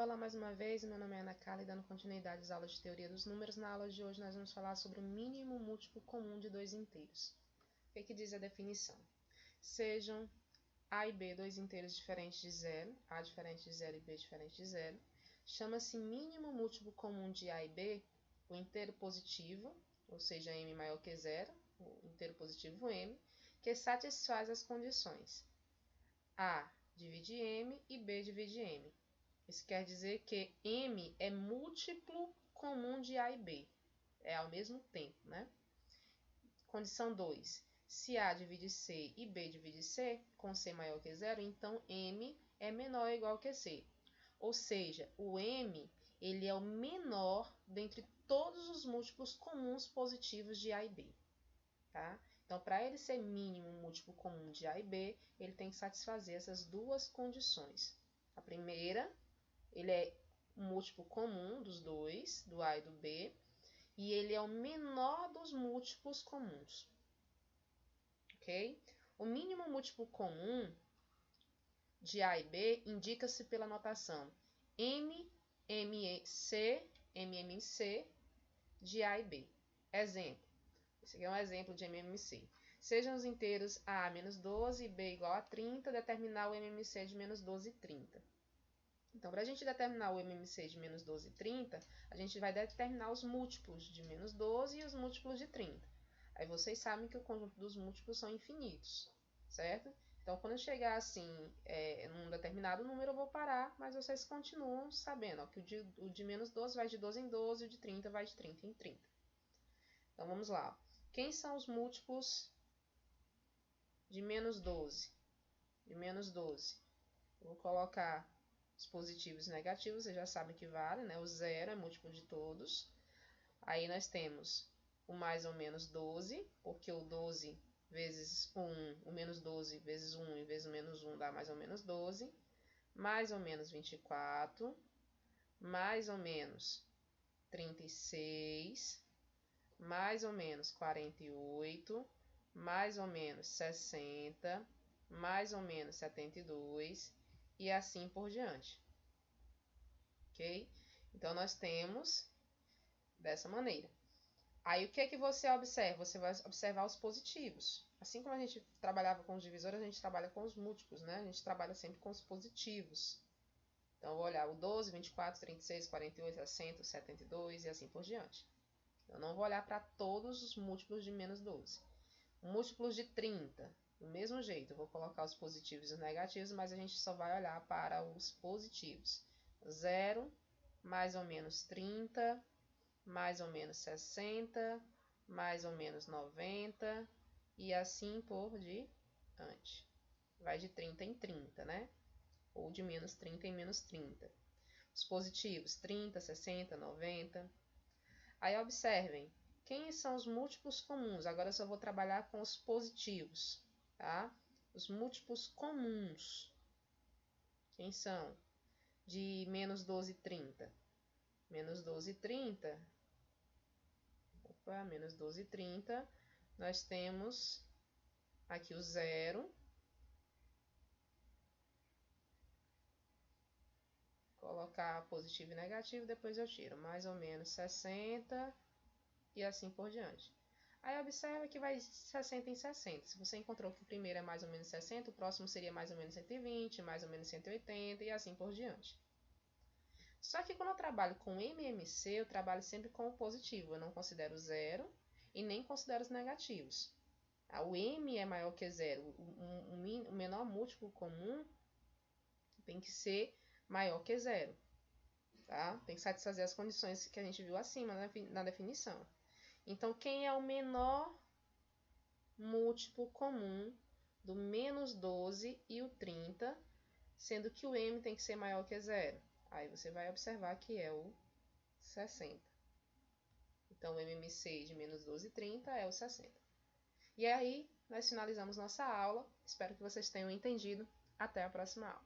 Olá mais uma vez, meu nome é Ana Carla e dando continuidade às aulas de teoria dos números. Na aula de hoje nós vamos falar sobre o mínimo múltiplo comum de dois inteiros. O que diz a definição? Sejam A e B dois inteiros diferentes de zero, A diferente de zero e B diferente de zero. Chama-se mínimo múltiplo comum de A e B o inteiro positivo, ou seja, m maior que zero, o inteiro positivo m, que satisfaz as condições A divide m e B divide m. Isso quer dizer que m é múltiplo comum de A e B. É ao mesmo tempo, né? Condição 2. Se A divide C e B divide C, com C maior que zero, então m é menor ou igual que C. Ou seja, o m ele é o menor dentre todos os múltiplos comuns positivos de A e B. Tá? Então, para ele ser mínimo múltiplo comum de A e B, ele tem que satisfazer essas duas condições. A primeira, ele é um múltiplo comum dos dois, do A e do B, e ele é o menor dos múltiplos comuns. Ok? O mínimo múltiplo comum de A e B indica-se pela notação MMC de A e B. Exemplo. Esse aqui é um exemplo de MMC. Sejam os inteiros A menos 12 e B igual a 30, determinar o MMC de menos 12 e 30. Então, para a gente determinar o MMC de menos 12 e 30, a gente vai determinar os múltiplos de menos 12 e os múltiplos de 30. Aí vocês sabem que o conjunto dos múltiplos são infinitos, certo? Então, quando eu chegar assim, num determinado número, eu vou parar, mas vocês continuam sabendo ó, que o de menos 12 vai de 12 em 12 e o de 30 vai de 30 em 30. Então, vamos lá. Quem são os múltiplos de menos 12? De menos 12. Eu vou colocar os positivos e negativos, vocês já sabem que vale, né? O zero é múltiplo de todos. Aí nós temos o mais ou menos 12, porque o 12 vezes 1, o menos 12 vezes 1 e vezes o menos 1 dá mais ou menos 12. Mais ou menos 24, mais ou menos 36, mais ou menos 48, mais ou menos 60, mais ou menos 72 e assim por diante. Ok? Então, nós temos dessa maneira. Aí, o que é que você observa? Você vai observar os positivos. Assim como a gente trabalhava com os divisores, a gente trabalha com os múltiplos, né? A gente trabalha sempre com os positivos. Então, eu vou olhar o 12, 24, 36, 48, 60, 72 e assim por diante. Eu não vou olhar para todos os múltiplos de menos 12. Múltiplos de 30, do mesmo jeito, eu vou colocar os positivos e os negativos, mas a gente só vai olhar para os positivos. 0, mais ou menos 30, mais ou menos 60, mais ou menos 90 e assim por diante. Vai de 30 em 30, né? Ou de menos 30 em menos 30. Os positivos, 30, 60, 90. Aí observem, quem são os múltiplos comuns? Agora eu só vou trabalhar com os positivos, tá? Os múltiplos comuns. Quem são? De menos 12 e 30. Menos 12 e 30. Opa, menos 12 e 30. Nós temos aqui o zero. Colocar positivo e negativo, depois eu tiro. Mais ou menos 60 e assim por diante. Aí observa que vai de 60 em 60. Se você encontrou que o primeiro é mais ou menos 60, o próximo seria mais ou menos 120, mais ou menos 180 e assim por diante. Só que quando eu trabalho com MMC, eu trabalho sempre com o positivo. Eu não considero zero e nem considero os negativos. O M é maior que zero. O menor múltiplo comum tem que ser maior que zero. Tá? Tem que satisfazer as condições que a gente viu acima na definição. Então, quem é o menor múltiplo comum do menos 12 e o 30, sendo que o m tem que ser maior que zero? Aí você vai observar que é o 60. Então, o MMC de menos 12 e 30 é o 60. E aí, nós finalizamos nossa aula. Espero que vocês tenham entendido. Até a próxima aula.